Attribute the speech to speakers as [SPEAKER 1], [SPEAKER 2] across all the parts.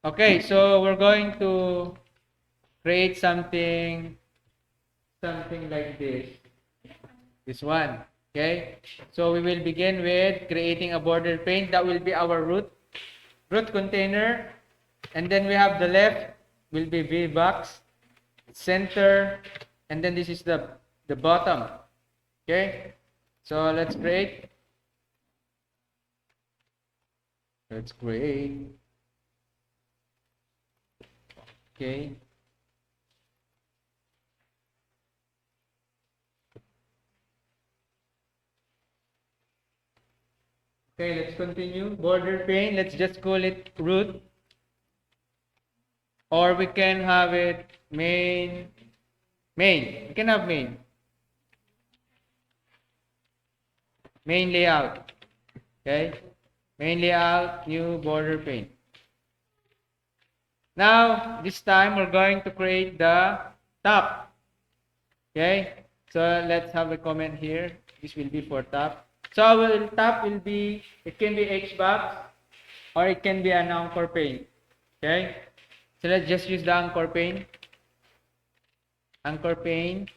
[SPEAKER 1] Okay, so we're going to create something like this one. Okay, so we will begin with creating a border pane. That will be our root container, and then we have the left will be VBox, center, and then this is the bottom. Okay, so let's create. Okay, let's continue. Border pane, let's just call it root, or we can have it main. We can have main layout. Okay, main layout, new border pane. Now, this time we're going to create the top. Okay, so let's have a comment here. This will be for top. So our top will be, it can be H-box or it can be an anchor pane. Okay, so let's just use the anchor pane. Anchor pane,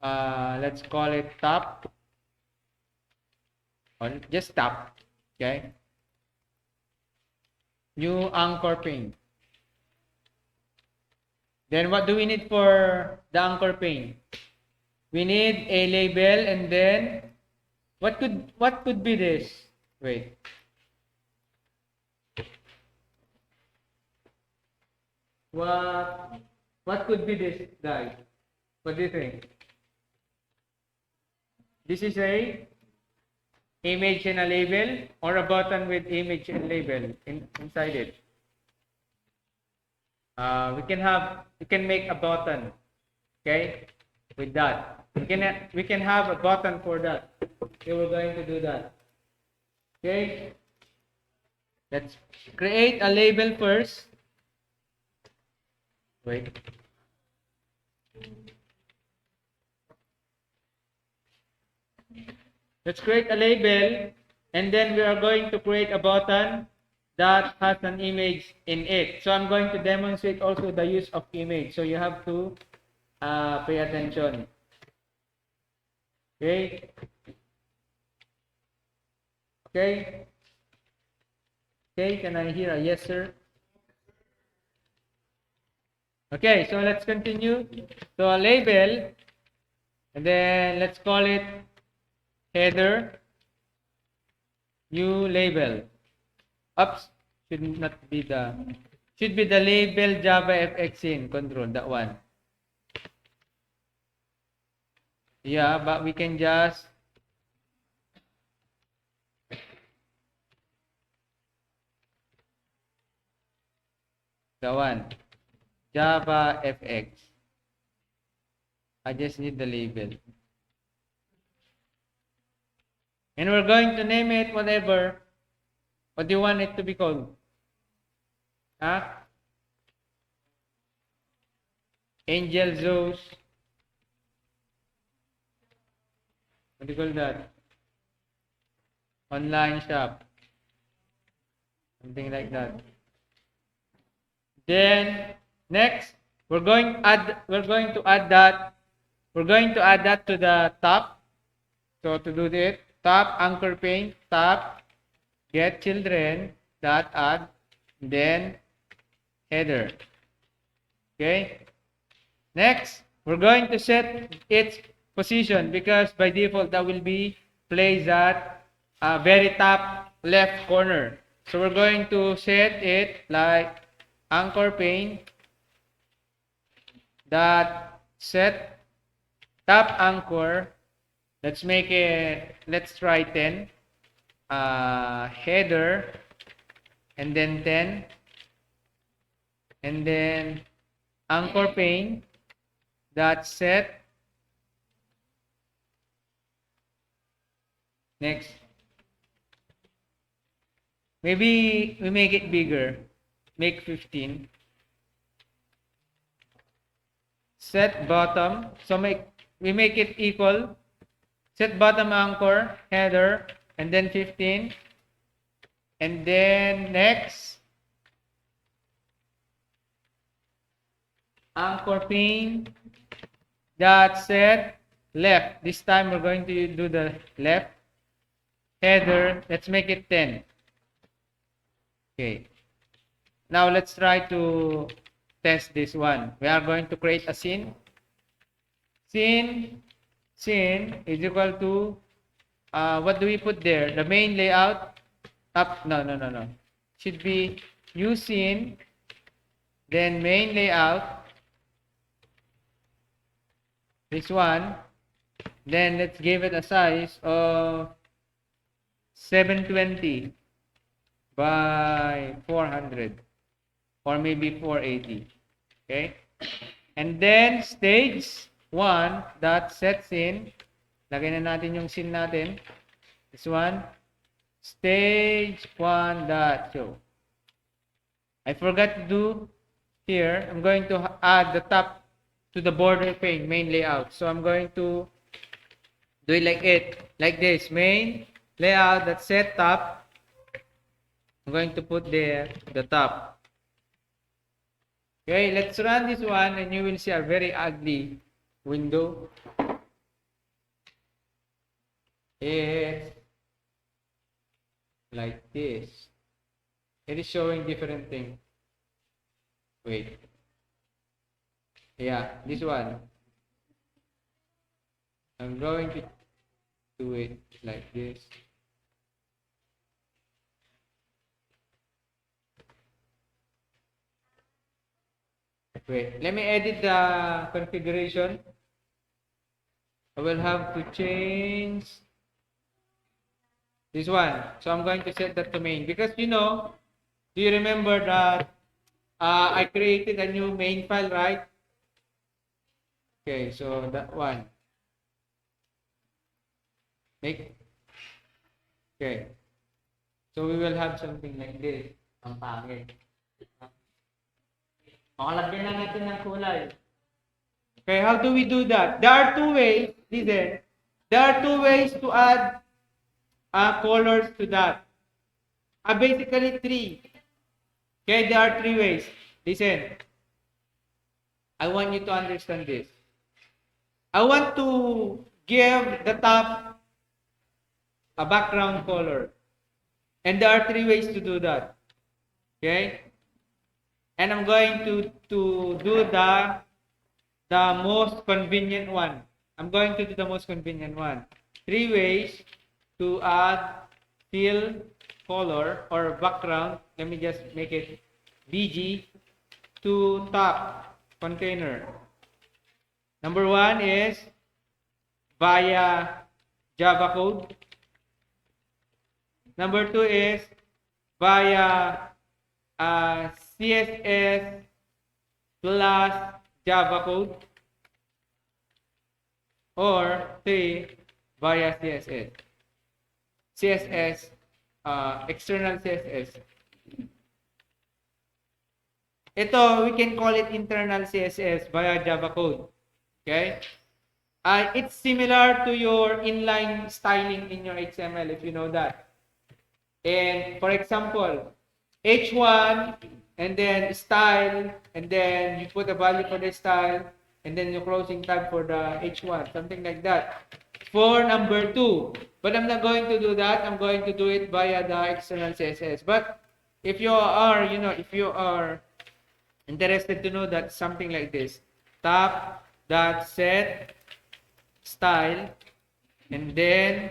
[SPEAKER 1] let's call it top, or just top. Okay, new anchor pane. Then what do we need for the anchor pane? We need a label, and then what could be this? Wait. What could be this, guys? What do you think? This is a image and a label, or a button with image and label inside it. We can make a button, okay, with that. We can have a button for that. Okay, we're going to do that. Okay, let's create a label first. Wait. Let's create a label, and then we are going to create a button that has an image in it. So I'm going to demonstrate also the use of image. So you have to pay attention. Okay. Okay. Okay, can I hear a yes, sir? Okay, so let's continue. So a label, and then let's call it header, new label. Oops, should be the label Java FX in control, that one. Yeah, but we can just the one Java FX. I just need the label. And we're going to name it whatever. What do you want it to be called? Huh? Angel Zoos. What do you call that? Online shop. Something like that. Then next, we're going to add that to the top. So to do this, top anchor pane, top get children dot add, then header. Okay. Next, we're going to set its position, because by default that will be placed at very top left corner. So we're going to set it like anchor pane dot set top anchor. Let's try 10. Header, and then 10, and then anchor pane dot set. Next, maybe we make it bigger, make 15. Set bottom, so we make it equal. Set bottom anchor header, and then 15, and then next anchor pane dot set left. This time we're going to do the left. Header, let's make it 10. Okay. Now let's try to test this one. We are going to create a scene. Scene is equal to what do we put there? The main layout up. No. Should be new scene, then main layout. This one. Then let's give it a size of 720 by 400 or maybe 480. Okay. And then stage 1 dot set scene. Lagay na natin yung scene natin. This one. Stage 1 dot show. I forgot to do here. I'm going to add the top to the border pane, main layout. So I'm going to do it like this. Main layout that set top. I'm going to put there the top. Okay, let's run this one and you will see a very ugly window. It's like this. It is showing different thing. Wait. Yeah, this one. I'm going to do it like this. Wait, let me edit the configuration. I will have to change this one. So I'm going to set that to main because do you remember that I created a new main file, right? Okay, so that one. Okay. So we will have something like this. Ang pangit. Makalagyan na natin ng kulay. Okay, how do we do that? There are two ways. Listen. There are two ways to add colors to that. Basically three. Okay, there are three ways. Listen. I want you to understand this. I want to give the top a background color. And there are three ways to do that. Okay? And I'm going to do the most convenient one. I'm going to do the most convenient one. Three ways to add fill color or background. Let me just make it BG to top container. Number one is via Java code. Number two is via CSS plus Java code. Or three, via CSS. CSS, external CSS. Ito, we can call it internal CSS via Java code. Okay? It's similar to your inline styling in your XML, if you know that. And for example, H1, and then style, and then you put a value for the style, and then your closing tag for the H1, something like that. For number 2, but I'm not going to do that. I'm going to do it via the external CSS. But if you are, if you are interested to know that something like this, top dot set style, and then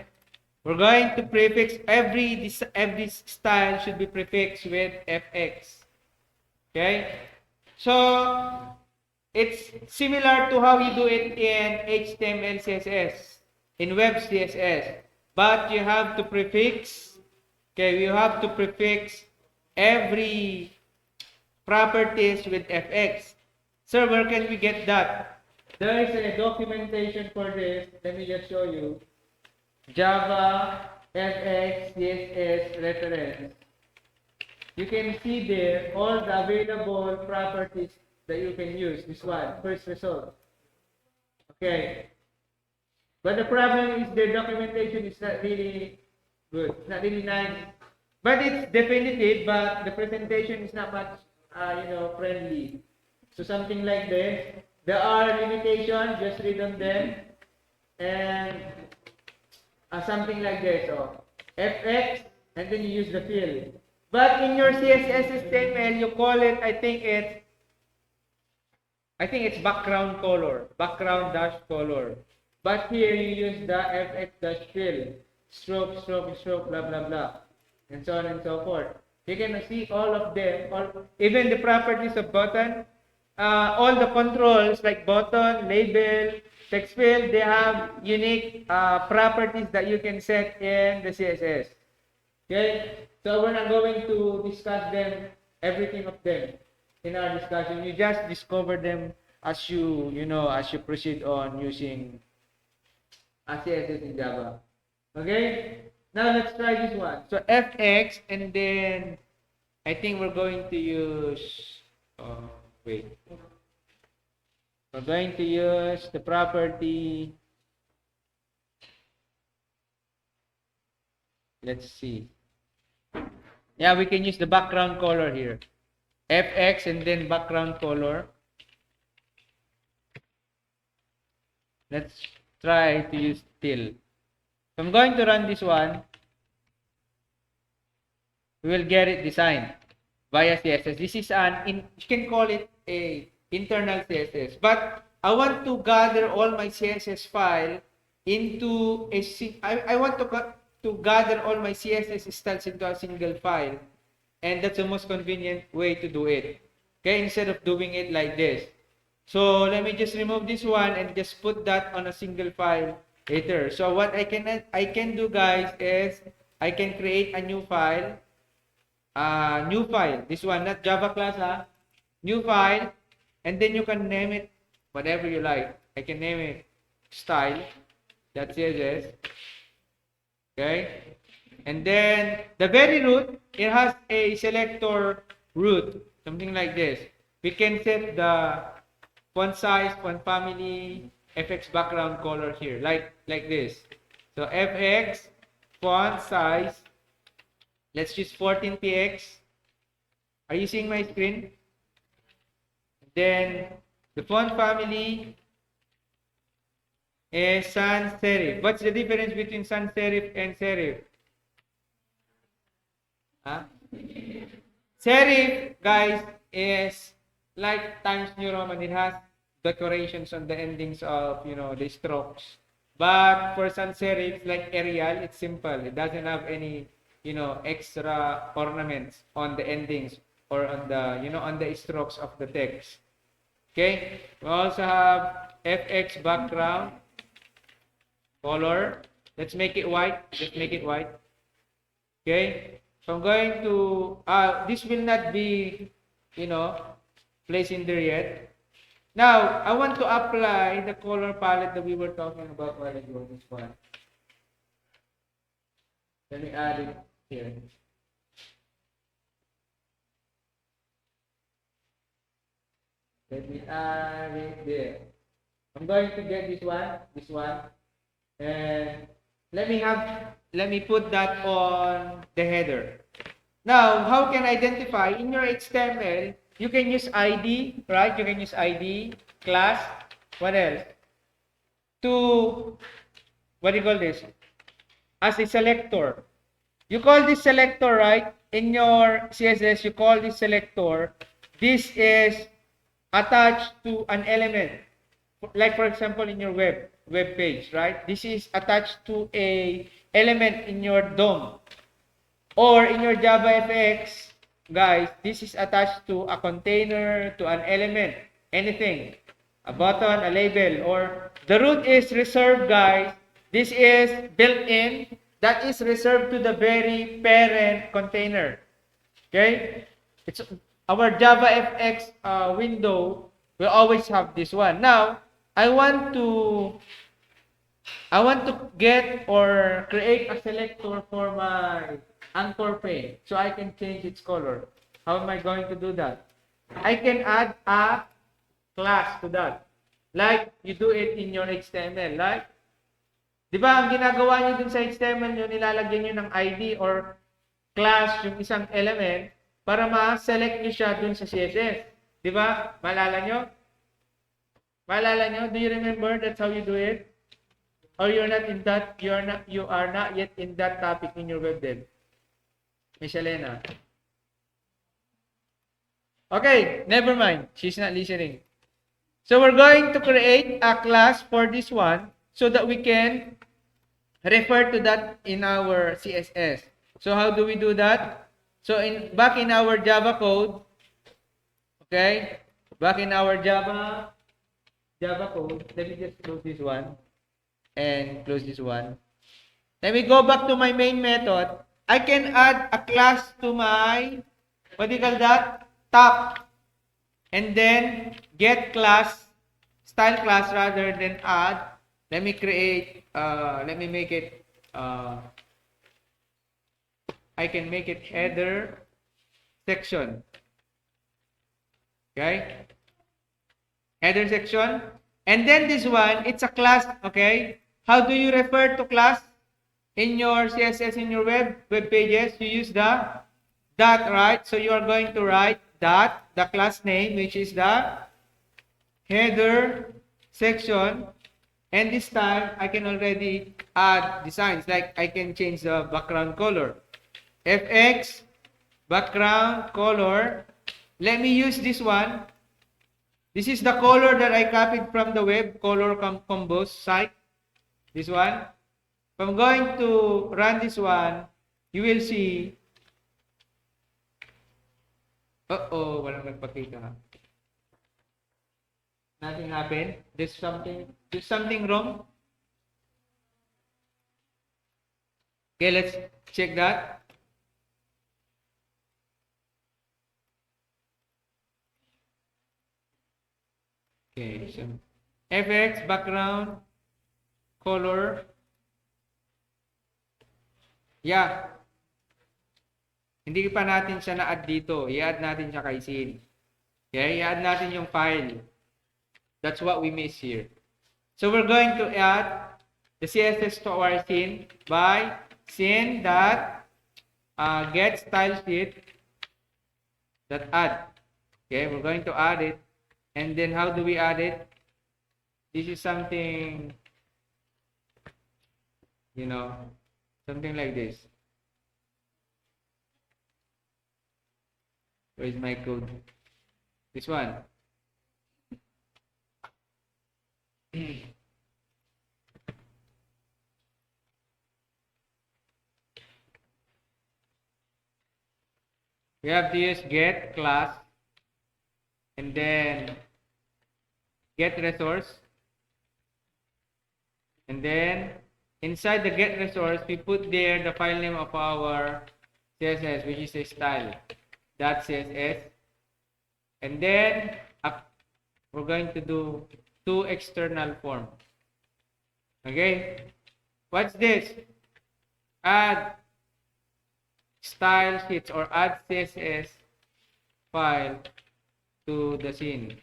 [SPEAKER 1] we're going to prefix every style should be prefixed with FX. Okay, so it's similar to how you do it in HTML CSS, in web CSS, but you have to prefix. Okay, you have to prefix every properties with FX. Sir, where can we get that? There is a documentation for this. Let me just show you. Java FX CSS reference. You can see there all the available properties that you can use. This one, first result. Okay. But the problem is the documentation is not really good. It's not really nice. But it's definitive, but the presentation is not much, friendly. So something like this. There are limitations, just read on them. And something like this. So FX, and then you use the fill. But in your CSS HTML, you call it, I think it's background color, background dash color. But here you use the FX dash fill, stroke, stroke, stroke, blah, blah, blah, and so on and so forth. You can see all of them, even the properties of button, all the controls like button, label, text field, they have unique properties that you can set in the CSS. Okay, so we're not going to discuss them, everything of them in our discussion. You just discover them as as you proceed on using CSS in Java. Okay, now let's try this one. So FX, and then I think we're going to use, wait, we're going to use the property, let's see. Yeah, we can use the background color here. FX and then background color. Let's try to use till. So I'm going to run this one. We will get it designed via CSS. This is you can call it a internal CSS. But I want to gather all my CSS file into I want to gather all my CSS styles into a single file. And that's the most convenient way to do it. Okay, instead of doing it like this. So let me just remove this one and just put that on a single file later. So what I can do, guys, is I can create a new file. This one, not Java class, new file, and then you can name it whatever you like. I can name it style.css. Okay, and then the very root, it has a selector root, something like this. We can set the font size, font family, FX background color here, like this. So FX font size, let's use 14px. Are you seeing my screen? Then the font family is sans serif. What's the difference between sans serif and serif? Serif, guys, is like Times New Roman. It has decorations on the endings of the strokes. But for sans serif, like Arial, it's simple. It doesn't have any extra ornaments on the endings or on the on the strokes of the text. Okay, we also have FX background color. Let's make it white. Let's make it white. Okay, so I'm going to this will not be placed in there yet. Now I want to apply the color palette that we were talking about while ago. This one. Let me add it here. Let me add it there. I'm going to get this one, and let me put that on the header. Now, how can I identify in your HTML? You can use ID, right? You can use ID, class, what else? What do you call this? As a selector. You call this selector, right? In your CSS, you call this selector. This is attached to an element. Like for example, in your web page, right? This is attached to a element in your DOM. Or in your Java FX, guys, this is attached to a container, to an element, anything. A button, a label, or the root is reserved, guys. This is built in. That is reserved to the very parent container. Okay? It's our Java FX window will always have this one. Now, I want to get or create a selector for my anchor pane so I can change its color. How am I going to do that? I can add a class to that. Like you do it in your HTML. Like, di ba, ang ginagawa niyo dun sa HTML nyo, nilalagyan niyo ng ID or class yung isang element para ma-select niyo siya dun sa CSS. Di ba? Maalala nyo? Maalala nyo? Do you remember that's how you do it? Or you're not in that, you are not yet in that topic in your web dev? Miss Elena. Okay, never mind. She's not listening. So we're going to create a class for this one so that we can refer to that in our CSS. So how do we do that? So back in our Java code, okay? Back in our Java code, let me just close this one and close this one. Let me go back to my main method. I can add a class to my, what do you call that? Top. And then get class, style class rather than add. Let me create, let me make it, I can make it header section. Okay? Header section. And then this one, it's a class, okay? How do you refer to class in your CSS, in your web pages? You use the dot, right? So you are going to write dot, the class name, which is the header section. And this time, I can already add designs. Like I can change the background color. FX background color. Let me use this one. This is the color that I copied from the web color combos site. This one. If I'm going to run this one, you will see. Walang nagpakita. Nothing happened. There's something wrong. Okay, let's check that. Okay, so FX background color. Yeah. Hindi pa natin siya na-add dito. I-add natin siya kay scene. Okay, i-add natin yung file. That's what we miss here. So we're going to add the CSS to our scene by scene dot get style sheet dot add. Okay, we're going to add it. And then how do we add it? This is something, you know, something like this. Where is my code? This one. We have to use get class and then get resource, and then inside the get resource we put there the file name of our CSS, which is a style.css, and then we're going to do two external form. Okay, what's this? Add style sheets or add CSS file to the scene.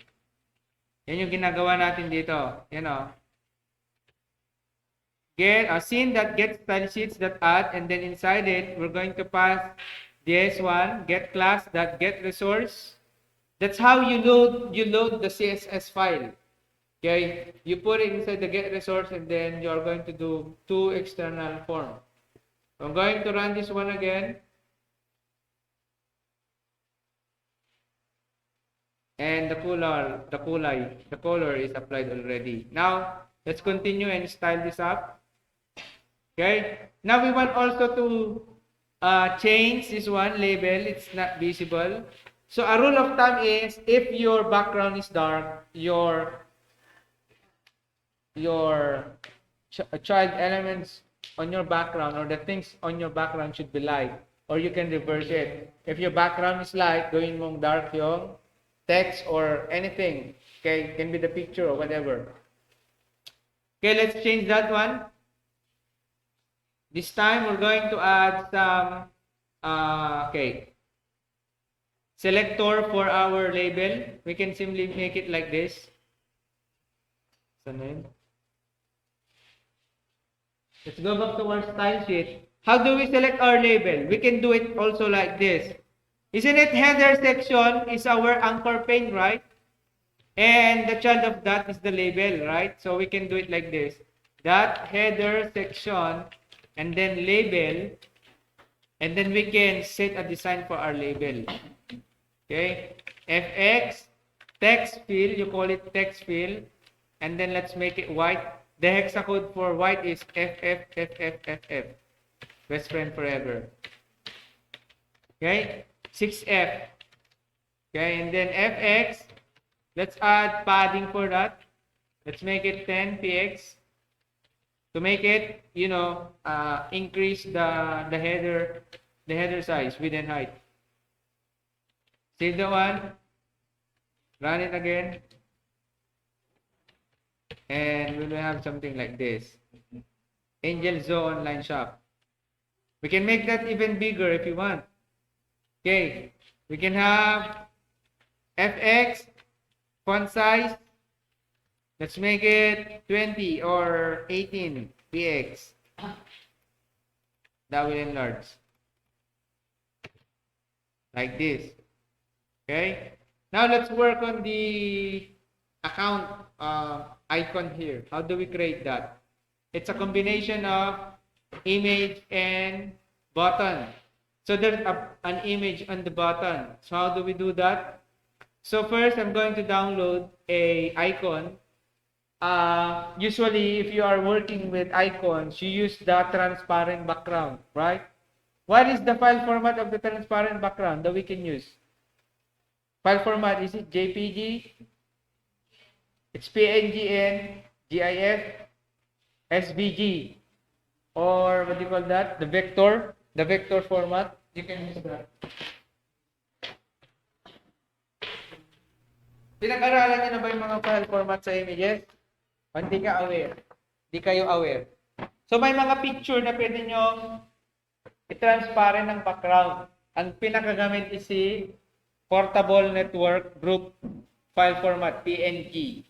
[SPEAKER 1] Yan yung ginagawa natin dito. Yan o. Get a scene that gets style sheets that add, and then inside it we're going to pass this one, get class that get resource. That's how you load the CSS file. Okay, you put it inside the get resource, and then you're going to do two external form. I'm going to run this one again. And the color is applied already. Now, let's continue and style this up. Okay. Now we want also to change this one label. It's not visible. So a rule of thumb is if your background is dark, your child elements on your background or the things on your background should be light, or you can reverse it. If your background is light, gawin mong dark yung text or anything. Okay, can be the picture or whatever. Okay, let's change that one. This time we're going to add some selector for our label. We can simply make it like this. Let's go back to our style sheet. How do we select our label? We can do it also like this. Isn't it header section is our anchor pane, right? And the child of that is the label, right? So we can do it like this. That header section and then label, and then we can set a design for our label. Okay? FX text field, you call it text field, and then let's make it white. The hexacode for white is FFFFFF. Best friend forever. Okay? 6F. Okay, and then FX, let's add padding for that. Let's make it 10px to make it, increase the header size, width and height. Save the one, run it again, and we will have something like this. Angel Zoo online shop. We can make that even bigger if you want. Okay, we can have FX font size. Let's make it 20 or 18 px. That will enlarge like this. Okay. Now let's work on the account icon here. How do we create that? It's a combination of image and button. So there's an image on the button. So how do we do that? So first, I'm going to download a icon. Usually, if you are working with icons, you use the transparent background, right? What is the file format of the transparent background that we can use? File format, is it JPG? It's PNG and GIF, SVG, or what do you call that? The vector format. You can use that. Pinag-aralan niyo na ba yung mga file format sa images? O hindi ka aware? Hindi kayo aware. So may mga picture na pwede nyo i-transparent ng background. Ang pinakagamit is si Portable Network Group File Format, PNG.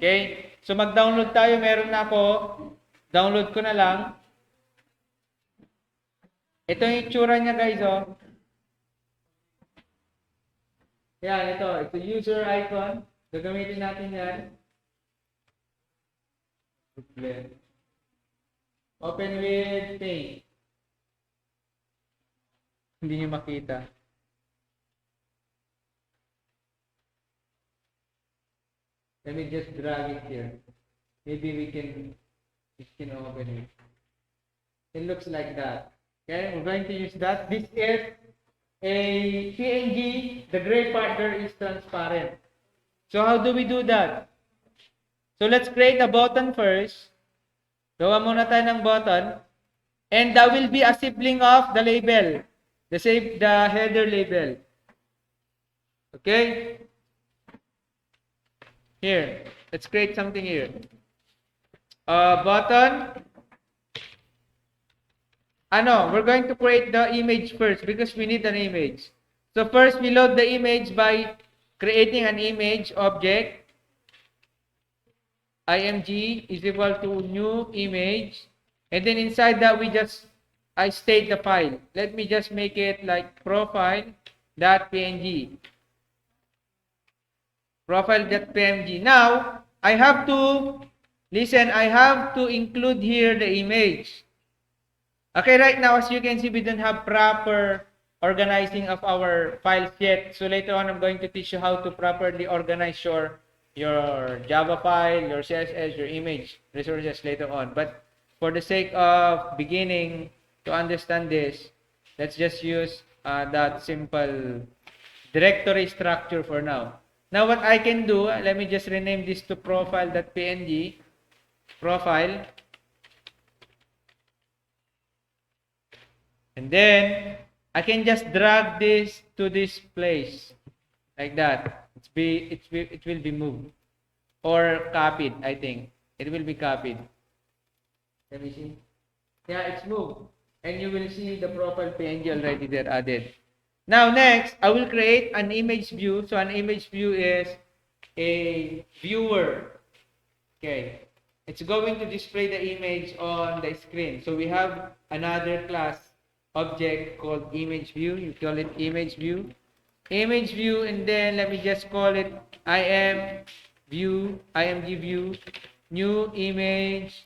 [SPEAKER 1] Okay? So mag-download tayo. Meron na ako. Download ko na lang. Ito yung itsura niya, guys. Oh. Yan, ito. Ito user icon. Gagamitin natin yan. Open with Paint. Hindi nyo makita. Let me just drag it here. Maybe we can open it. It looks like that. Okay, we're going to use that. This is a PNG. The gray part there is transparent. So how do we do that? So let's create a button first. Gawa muna tayo ng button. And that will be a sibling of the label. The header label. Okay? Here. Let's create something here. Button. We're going to create the image first because we need an image. So first, we load the image by creating an image object. img is equal to new image. And then inside that, I state the file. Let me just make it like profile.png. Profile.png. Now, I have to include here the image. Okay, right now, as you can see, we don't have proper organizing of our files yet. So later on, I'm going to teach you how to properly organize your Java file, your CSS, your image resources later on. But for the sake of beginning to understand this, let's just use that simple directory structure for now. Now, what I can do, let me just rename this to profile.png. Profile. And then, I can just drag this to this place. Like that. It will be moved. Or copied, I think. It will be copied. Let me see. Yeah, it's moved. And you will see the profile PNG already there added. Now, next, I will create an image view. So, an image view is a viewer. Okay. It's going to display the image on the screen. So, we have another class object called image view. You call it image view. image view, and then let me just call it img view, new image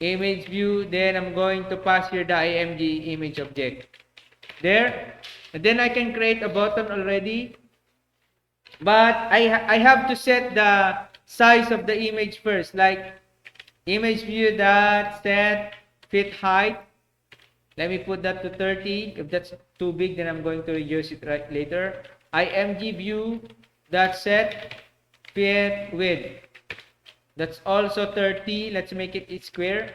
[SPEAKER 1] view. Then I'm going to pass here the img image object there, and then I can create a button already. But I have to set the size of the image first, like image view dot set fit height. Let me put that to 30. If that's too big, then I'm going to reduce it right later. img view dot set fit width. That's also 30. Let's make it square.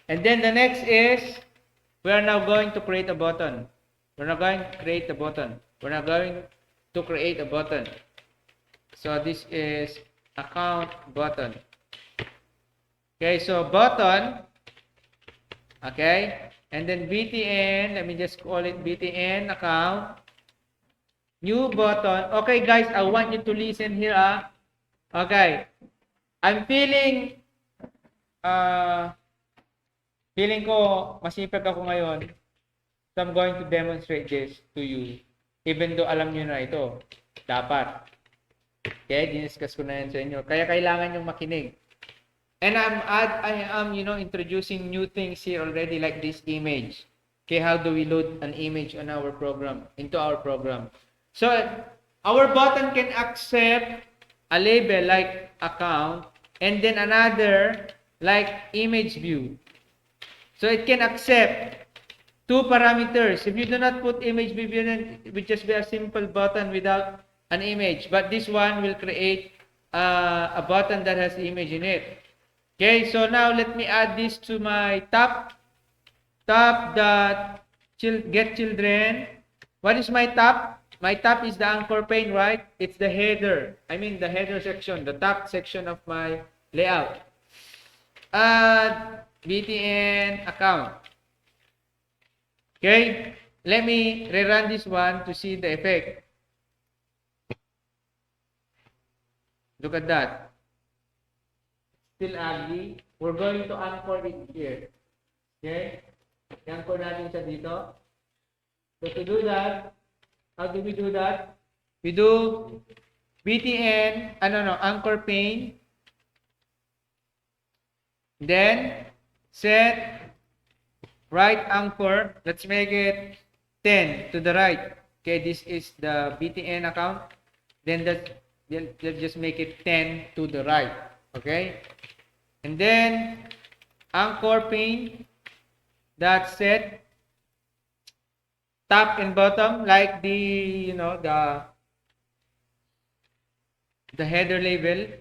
[SPEAKER 1] And then the next is, we are now going to create a button. We're not going to create a button. We're not going to create a button. So this is account button. Okay, so button. Okay, and then btn. Let me just call it btn account. New button. Okay, guys, I want you to listen here. Okay, I'm feeling ko masipag ako ngayon. So I'm going to demonstrate this to you. Even though alam nyo na ito. Dapat. Okay, diniscuss ko na yan sa inyo. Kaya kailangan yung makinig. And I am introducing new things here already, like this image. Okay, how do we load an image on our program, into our program? So our button can accept a label like account, and then another like image view. So it can accept two parameters. If you do not put image view, then it will just be a simple button without an image. But this one will create a button that has image in it. Okay, so now let me add this to my top dot get children. What is my top? My top is the anchor pane, right? It's the header. I mean the header section, the top section of my layout. Add btn account. Okay, let me rerun this one to see the effect. Look at that. Still ugly. We're going to anchor it here. Okay? I-anchor natin siya dito. So to do that, how do we do that? We do btn, anchor pane. Then set right anchor. Let's make it 10 to the right. Okay, this is the btn account. Then let's just make it 10 to the right. Okay, and then anchor pane that set top and bottom, like the the header label.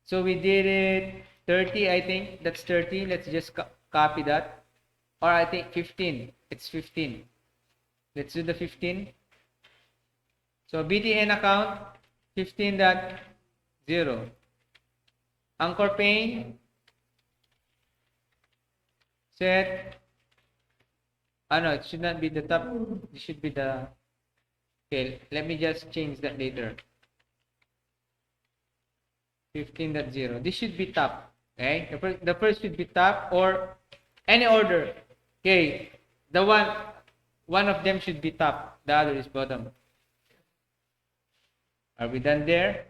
[SPEAKER 1] So we did it 30, I think that's 30. Let's just copy that, or I think 15. It's 15. Let's do the 15. So btn account 15.0. Anchor pane set. No, it should not be the top. It should be the. Okay, let me just change that later. 15.0. This should be top. Okay, the first should be top, or any order. Okay, the one of them should be top. The other is bottom. Are we done there?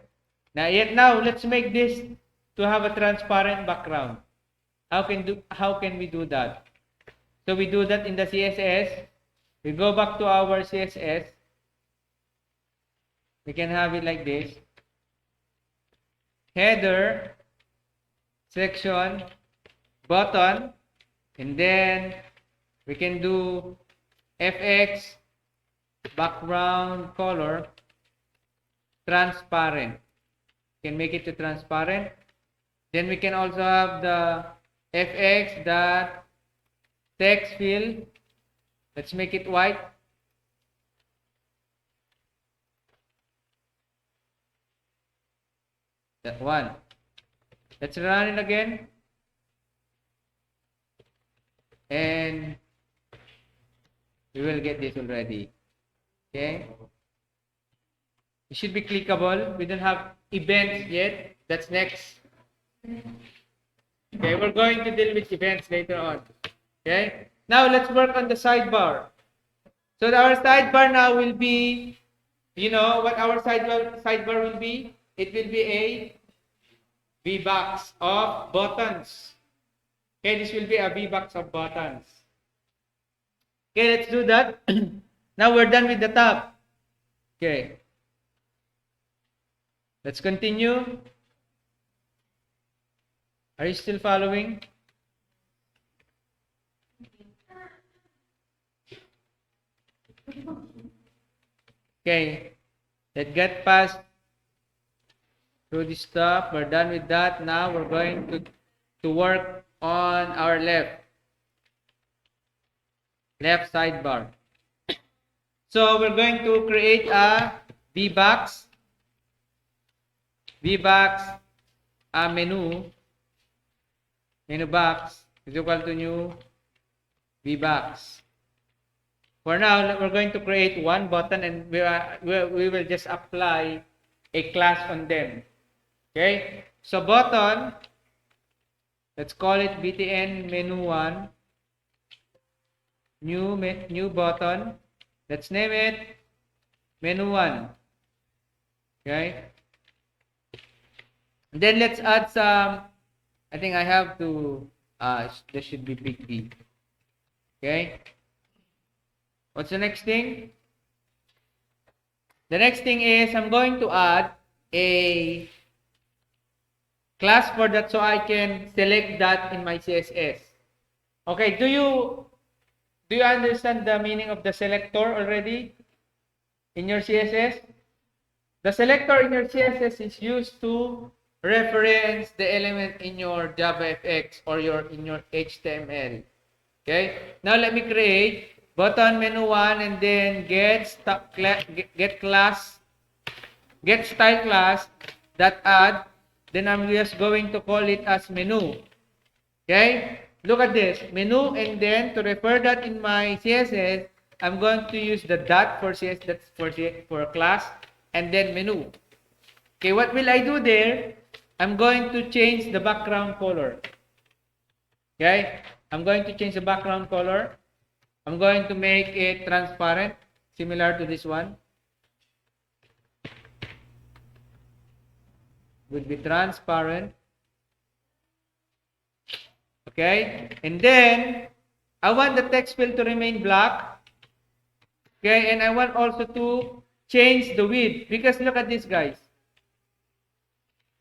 [SPEAKER 1] Now let's make this to have a transparent background. How can we do that? So we do that in the CSS. We go back to our CSS. We can have it like this. Header, section, button, and then we can do FX background color transparent. We can make it to transparent. Then we can also have the FX dot text field. Let's make it white. That one. Let's run it again. And we will get this already. Okay. It should be clickable. We don't have events yet. That's next. Okay, we're going to deal with events later on. Okay. Now let's work on the sidebar. So our sidebar now will be you know what our sidebar will be? It will be a V-box of buttons. Okay, this will be a V-box of buttons. Okay, let's do that. Now we're done with the top. Okay. Let's continue. Are you still following? Okay. Let's get past through this stuff. We're done with that. Now we're going to work on our left sidebar. So we're going to create a VBox menu box is equal to new VBox. For now, we're going to create one button and we will just apply a class on them. Okay? So button, let's call it btn menu1, new button. Let's name it menu1. Okay? And then let's add some, I think I have to, there should be big B. Okay? What's the next thing? The next thing is I'm going to add a class for that so I can select that in my CSS. Okay, do you understand the meaning of the selector already in your CSS? The selector in your CSS is used to reference the element in your JavaFX or in your HTML. Okay, now let me create button menu1 and then get style class that add. Then I'm just going to call it as menu. Okay, look at this menu, and then to refer that in my CSS, I'm going to use the dot for CSS, that's for class, and then menu. Okay, what will I do there? I'm going to change the background color. Okay, I'm going to change the background color. I'm going to make it transparent, similar to this one. Would be transparent. Okay, and then I want the text field to remain black. Okay, and I want also to change the width, because look at this, guys.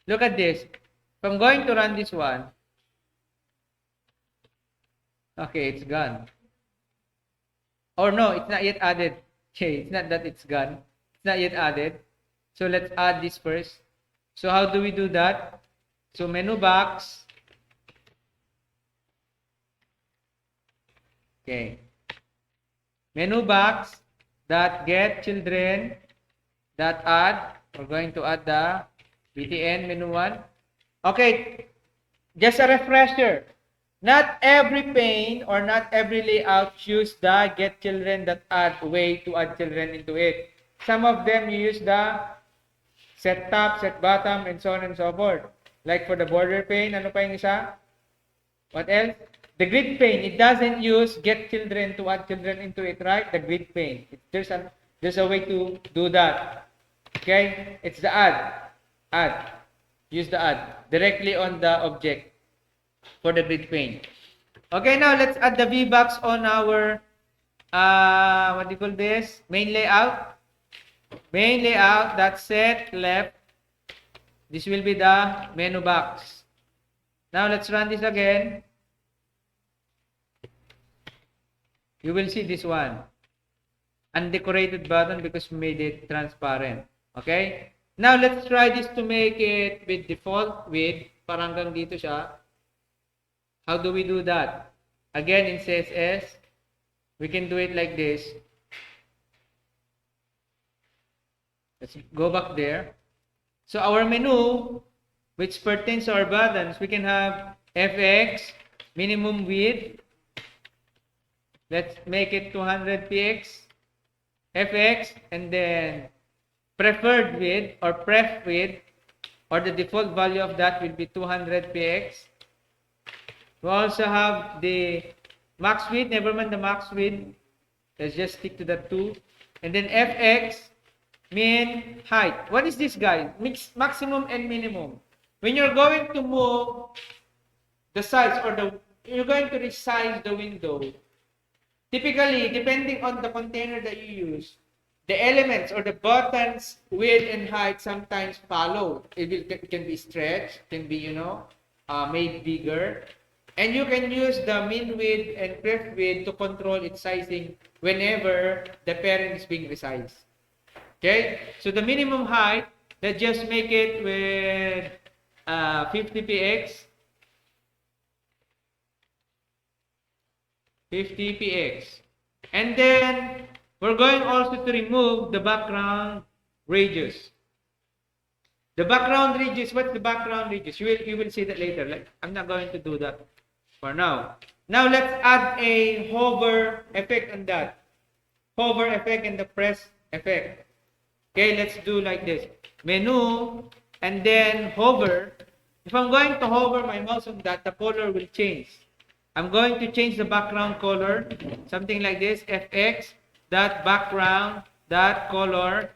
[SPEAKER 1] Look at this. If I'm going to run this one, okay, it's gone. Or no, it's not yet added. Okay, it's not that it's gone. It's not yet added. So let's add this first. So how do we do that? So menu box. Okay. Menu box dot get children dot add. We're going to add the btn menu1. Okay. Just a refresher. Not every pane or not every layout use the get children that add way to add children into it. Some of them you use the set top, set bottom, and so on and so forth. Like for the border pane, ano pa yung isa? What else? The grid pane, it doesn't use get children to add children into it, right? The grid pane. There's a way to do that. Okay? It's the add. Add. Use the add directly on the object for the grid pane. Okay, now let's add the VBox on our what do you call this? Main layout. Main layout that set left. This will be the menu box. Now let's run this again. You will see this one. Undecorated button because we made it transparent. Okay? Now let's try this to make it with default width. Parang hanggang dito siya. How do we do that? Again, in CSS, we can do it like this. Let's go back there. So our menu, which pertains to our buttons, we can have FX, minimum width. Let's make it 200 px, FX, and then preferred width or pref width, or the default value of that will be 200 px. We also have the max width, never mind the max width. Let's just stick to the 2. And then FX, Mean height. What is this, guys? Mix maximum and minimum. When you're going to move the size or you're going to resize the window, typically, depending on the container that you use, the elements or the buttons width and height sometimes follow. It can be stretched, can be, made bigger. And you can use the min width and ref width to control its sizing whenever the parent is being resized. Okay? So the minimum height, let's just make it with 50px. 50px. And then we're going also to remove the background radius. The background radius, what's the background radius? You will see that later. Like, I'm not going to do that for now. Now let's add a hover effect on that. Hover effect and the press effect. Okay, let's do like this. Menu and then hover. If I'm going to hover my mouse on that, the color will change. I'm going to change the background color, something like this, FX, that background, that color.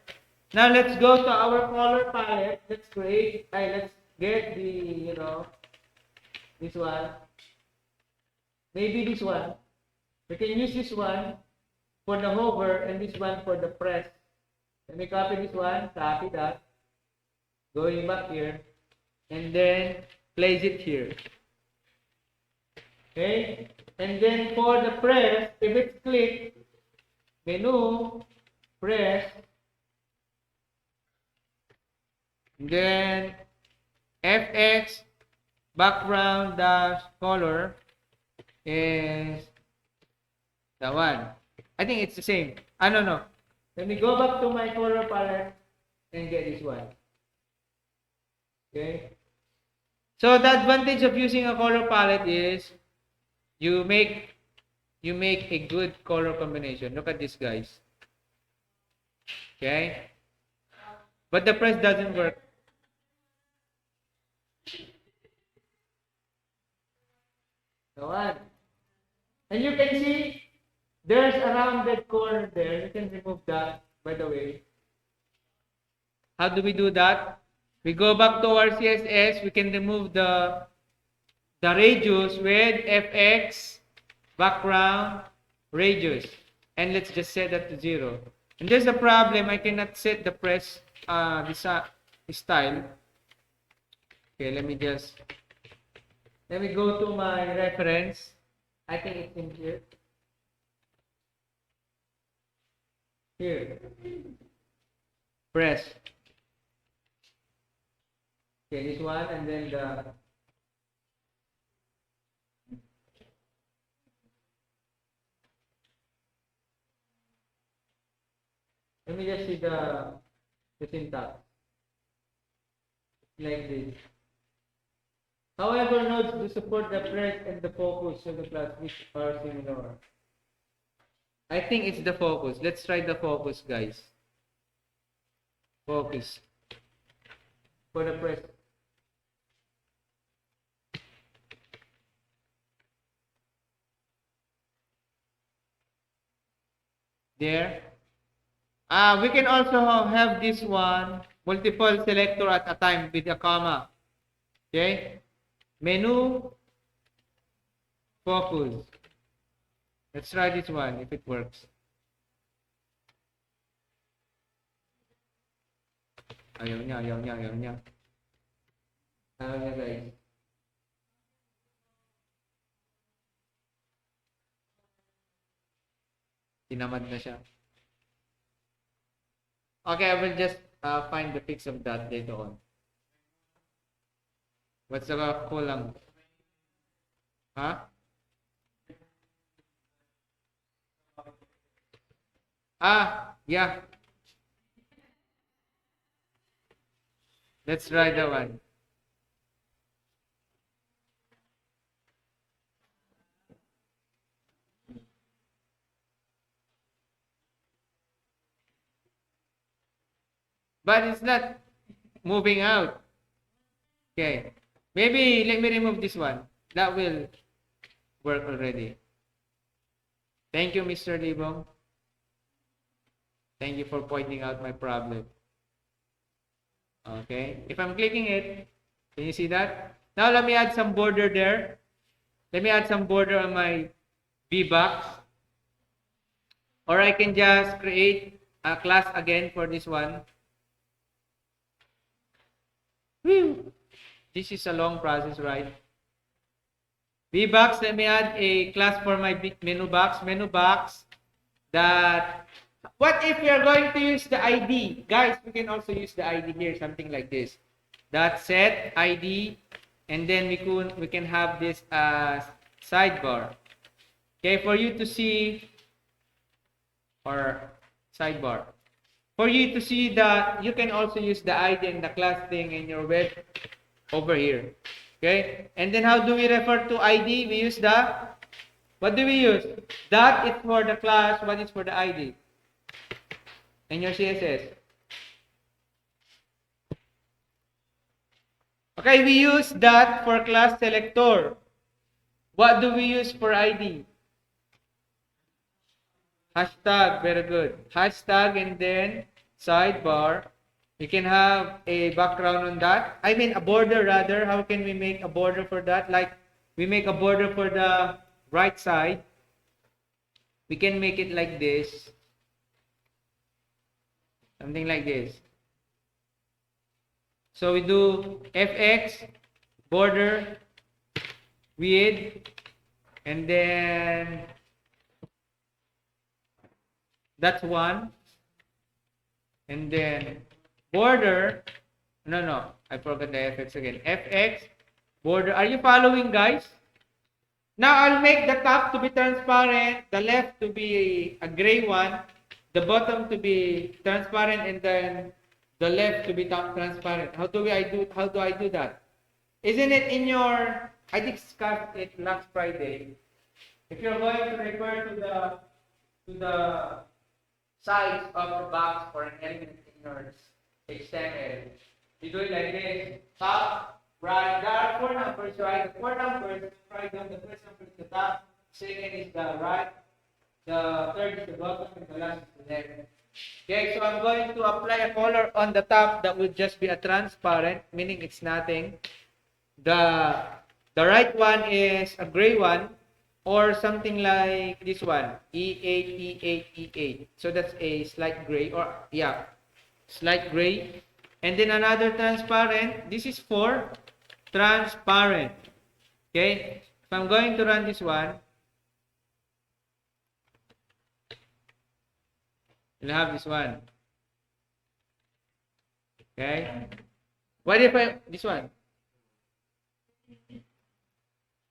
[SPEAKER 1] Now let's go to our color palette. Let's get the, this one. Maybe this one. We can use this one for the hover and this one for the press. Let me copy this one, copy that, going back here, and then place it here. Okay, and then for the press, if it's clicked, menu, press, then FX background dash color is the one. I think it's the same. I don't know. Let me go back to my color palette and get this one. Okay. So the advantage of using a color palette is you make a good color combination. Look at this, guys. Okay. But the press doesn't work. The one. And you can see there's a rounded corner there. You can remove that, by the way. How do we do that? We go back to our CSS. We can remove the radius with FX background radius. And let's just set that to 0. And there's a problem. I cannot set the press this style. Okay, let me go to my reference. I think it's in here. Here. Press. Okay, this one and then the let me just see the syntax. Like this. However, nodes to support the press and the focus of the class which are similar. I think it's the focus. Let's try the focus, guys. Focus. For the press. There. We can also have this one, multiple selector at a time with a comma. Okay. Menu. Focus. Let's try this one if it works. Ayaw niya, guys. Tinamad na siya. Okay, I will just find the fix of that later on. What's the kulang? Huh? Yeah. Let's try that one. But it's not moving out. Okay. Maybe let me remove this one. That will work already. Thank you, Mr. Libong. Thank you for pointing out my problem. Okay. If I'm clicking it, can you see that? Now let me add some border there. Let me add some border on my V box. Or I can just create a class again for this one. Whew. This is a long process, right? V box, let me add a class for my menu box. Menu box that, what if we are going to use the ID? Guys, we can also use the ID here, something like this. That set ID, and then we can have this as sidebar. Okay, for you to see, or sidebar. For you to see that you can also use the ID and the class thing in your web over here. Okay, and then how do we refer to ID? We use the, what do we use? That is for the class, what is for the ID? In your CSS. Okay, we use that for class selector. What do we use for ID? Hashtag, very good. Hashtag and then sidebar. You can have a background on that. I mean a border rather. How can we make a border for that? Like we make a border for the right side. We can make it like this. Something like this. So we do FX, border, width, and then that's one. And then border, no, I forgot the FX again. FX, border. Are you following, guys? Now I'll make the top to be transparent, the left to be a gray one, the bottom to be transparent, and then the left to be transparent. How do I do that? Isn't it in your, I discussed it last Friday. If you're going to refer to the size of the box for an element in your XML, you do it like this. Top, right. There are four numbers, right? The four numbers, write down the first number is the top, second is the right, the third is the bottom, and the last is the left. Okay, so I'm going to apply a color on the top that would just be a transparent, meaning it's nothing. The right one is a gray one, or something like this one, E8, E8, E8. So that's a slight gray, or yeah, slight gray. And then another transparent. This is for transparent. Okay, if I'm going to run this one, you'll have this one. Okay, what if this one?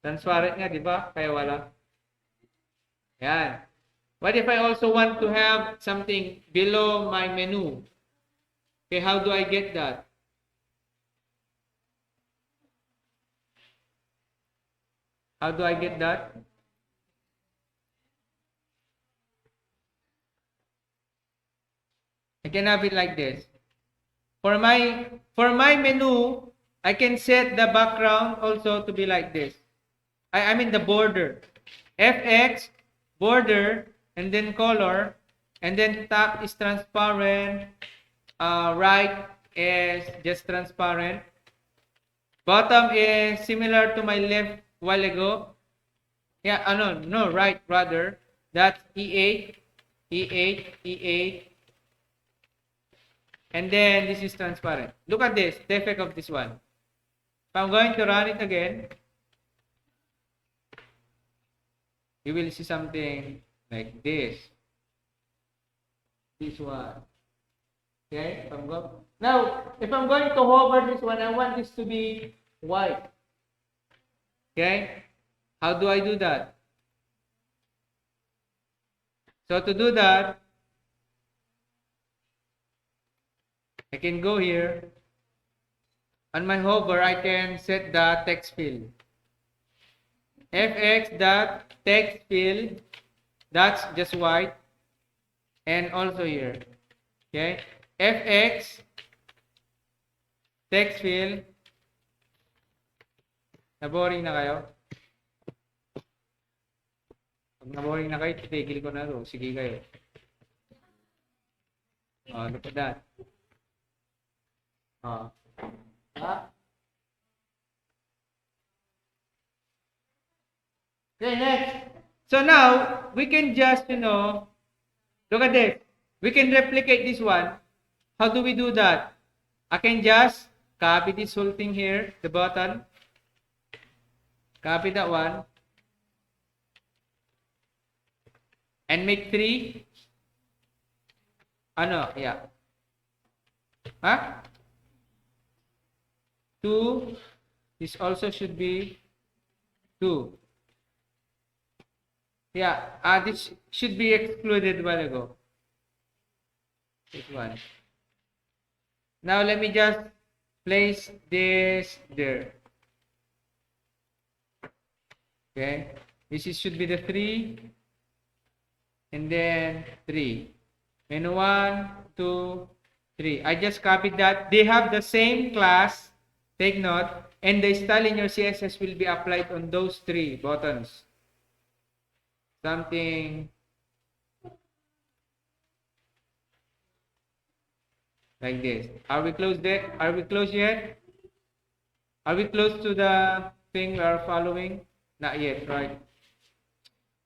[SPEAKER 1] Transparent nga, di ba? Kaya wala. Yan. What if I also want to have something below my menu? Okay, how do I get that? How do I get that? I can have it like this. For my menu, I can set the background also to be like this. I mean the border. FX, border, and then color, and then top is transparent, right is just transparent. Bottom is similar to my left while ago. Yeah, no, right rather. That's E8, E8, E8. And then this is transparent. Look at this, the effect of this one. If I'm going to run it again, you will see something like this. This one. Okay? Now, if I'm going to hover this one, I want this to be white. Okay? How do I do that? So to do that, I can go here. On my hover, I can set the text field. fx.text field, that's just white. And also here. Okay? fx text field. Naboring na kayo? Pag naboring na kayo, titigil ko na to. Sige kayo. Oh, look at that. Oh. Ah. Okay, next. So now, we can just, look at this. We can replicate this one. How do we do that? I can just copy this whole thing here, the button. Copy that one. And make 3. Ano, yeah. Huh? 2. This also should be 2. Yeah, this should be excluded a while ago. This one. Now let me just place this there. Okay. Should be the 3. And then 3. And 1, 2, 3. I just copied that. They have the same class. Take note. And the style in your CSS will be applied on those 3 buttons. Something like this. Are we close there? Are we close yet? Are we close to the thing we are following? Not yet, right?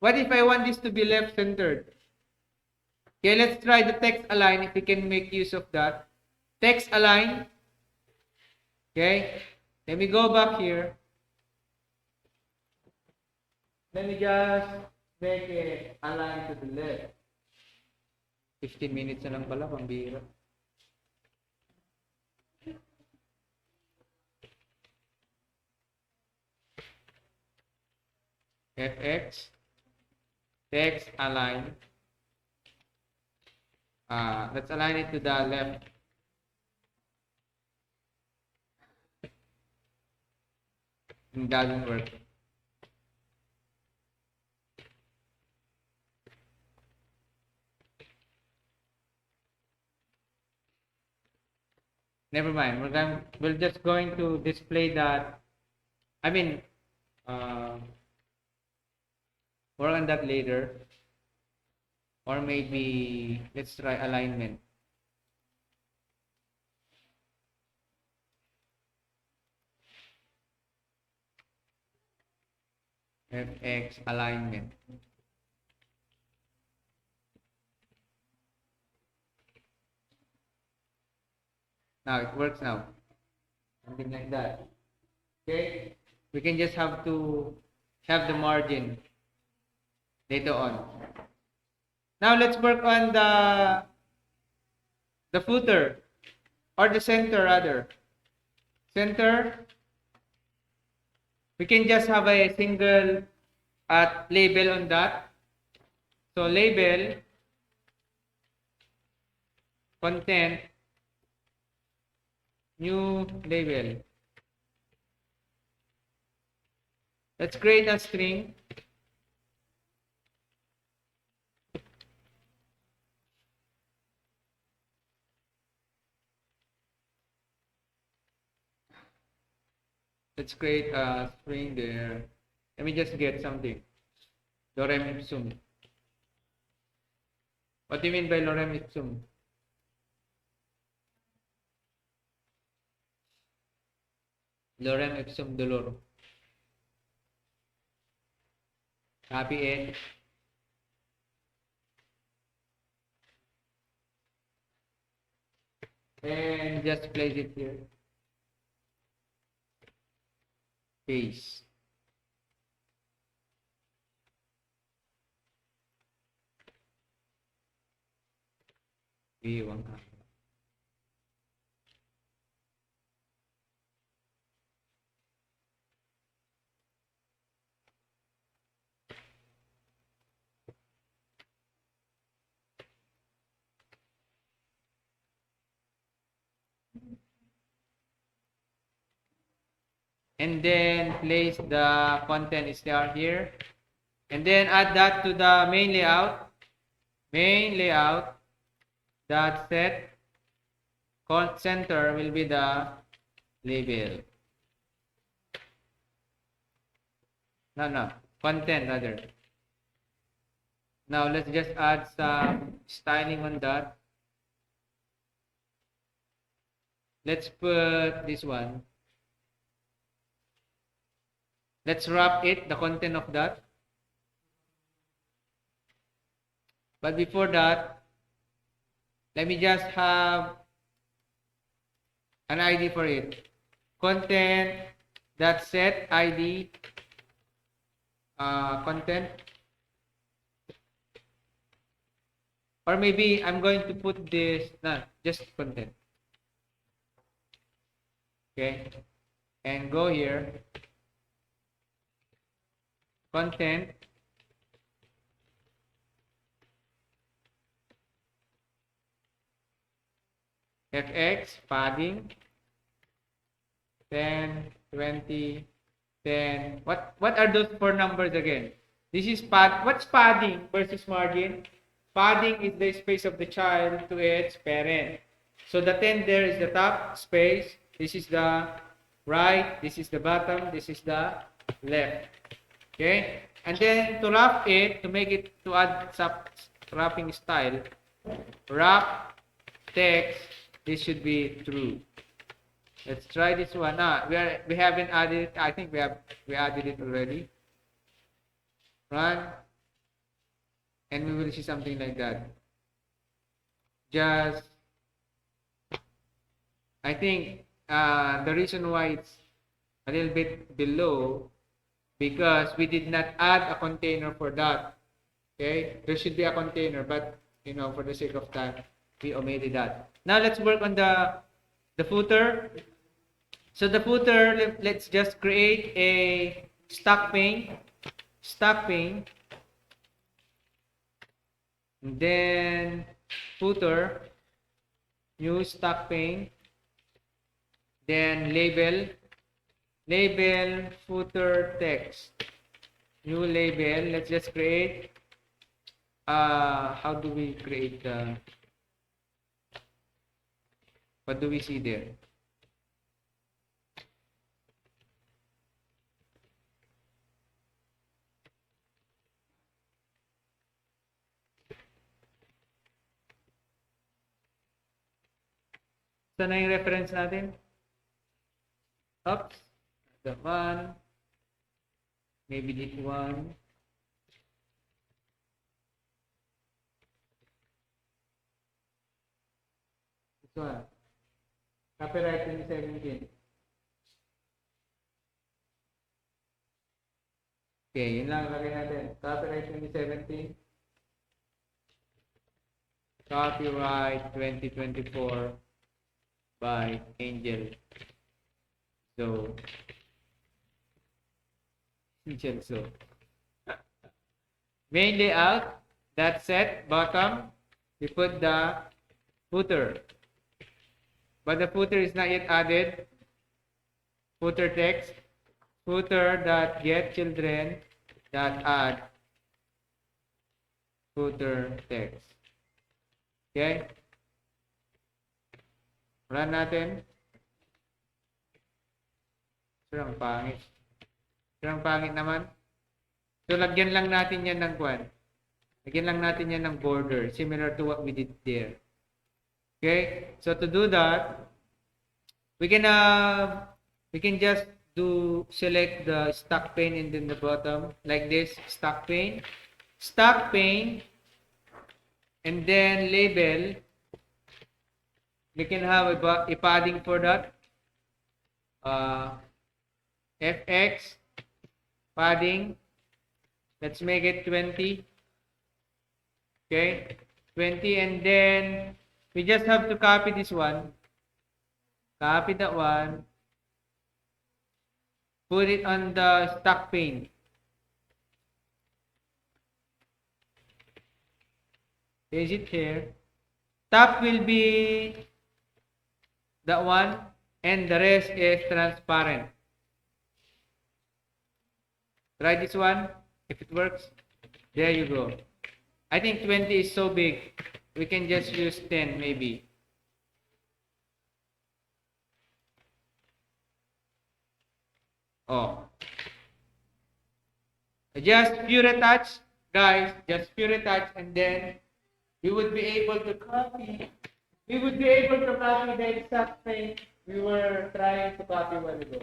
[SPEAKER 1] What if I want this to be left centered? Okay, let's try the text align if we can make use of that. Text align. Okay, let me go back here. Let me just make it align to the left. 15 minutes na lang pala, pambira. FX text align. Let's align it to the left. It doesn't work. Never mind. We're just going to display that. I mean, work on that later. Or maybe let's try alignment. FX alignment. Now it works now. Something like that. Okay. We can just have to have the margin later on. Now let's work on the footer or the center rather. Center. We can just have a single label on that. So label content new label. Let's create a string. Let's create a string there. Let me just get something. Lorem ipsum. What do you mean by lorem ipsum? Lorem ipsum dolor. Copy it. And just place it here. Paste. V1. And then place the content is there here. And then add that to the main layout. Main layout dot set center will be the label. No, content rather. Now let's just add some styling on that. Let's put this one. Let's wrap it, the content of that. But before that, let me just have an ID for it. Content that set ID content. Or maybe I'm going to put this, just content. Okay. And go here. Content. FX padding 10, 20, 10. What are those four numbers again? This is what's padding versus margin? Padding is the space of the child to its parent. So the 10 there is the top space. This is the right. This is the bottom. This is the left. Okay? And then to wrap it, to make it, to add some wrapping style, wrap text, this should be true. Let's try this one. We haven't added it. I think we added it already. Run. And we will see something like that. Just, I think the reason why it's a little bit below, because we did not add a container for that. Okay, there should be a container, but for the sake of time, we omitted that. Now let's work on the footer. So the footer, let's just create a stock pane, and then footer, new stock pane, then label footer text, new label. Let's just create, how do we create the, what do we see there? Saan na yung reference natin? Oops. The one. Maybe this one. This one. Copyright 2017. Okay, yun lang lagay natin. Copyright 2017. Copyright 2024 by Angel. So, main layout, that's set, bottom, we put the footer. But the footer is not yet added. Footer text, footer dot get children dot add footer text. Okay? Run natin. Sirang pangit. Sirang pangit naman. So, lagyan lang natin yan ng kwan. Lagyan lang natin yan ng border. Similar to what we did there. Okay? So, to do that, we can just select the stock pane and then the bottom. Like this. Stock pane. Stock pane. And then label. We can have a padding for that. FX padding. Let's make it 20. Okay, 20, and then we just have to copy this one. Copy that one. Put it on the stock pane. Paste it here. Top will be that one, and the rest is transparent. Try this one, if it works. There you go. I think 20 is so big. We can just use 10 maybe. Oh. Just pure retouch, guys. Just pure retouch, and then we would be able to copy. We would be able to copy the exact thing we were trying to copy a while ago.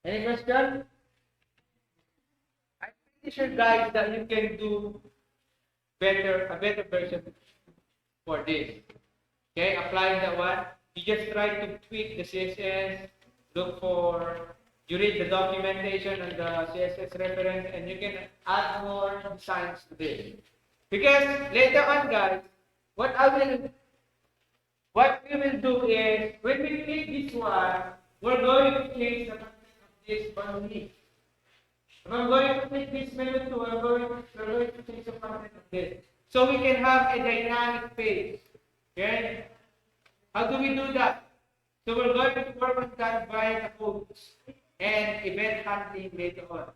[SPEAKER 1] Any question? I'm pretty sure, guys, that you can do a better version for this. Okay, applying that one. You just try to tweak the CSS, look for, you read the documentation and the CSS reference, and you can add more designs to this. Because later on, guys, what we will do is, when we click this one, we're going to change the content of this only. If I'm going to click this menu too, we're going to change the content of this. So we can have a dynamic page. Okay? How do we do that? So we're going to work on that via the codes and event handling later on.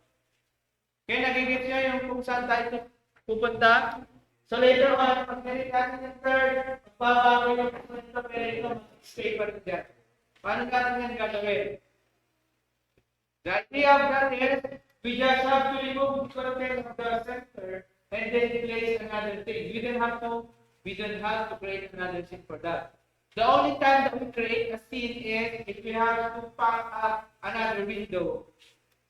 [SPEAKER 1] Okay, nagigit nyo yung kung saan tayo pupunta? So later on, pag ganit natin yung third, magbabago yung pupunta, pero ito mag-stay pa rin dyan. Paano natin yan gagawin? The idea of that is, we just have to remove the content of the center and then place another thing. We don't have to create another scene for that. The only time that we create a scene is if we have to pack up another window.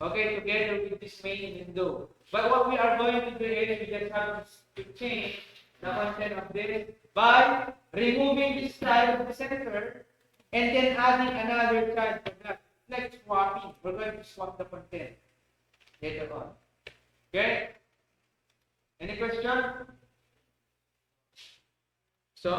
[SPEAKER 1] Okay, together with this main window. But what we are going to do is we just have to change the content of this by removing this side of the center and then adding another child for that. Like swapping. We're going to swap the content later on. Okay? Any question? So,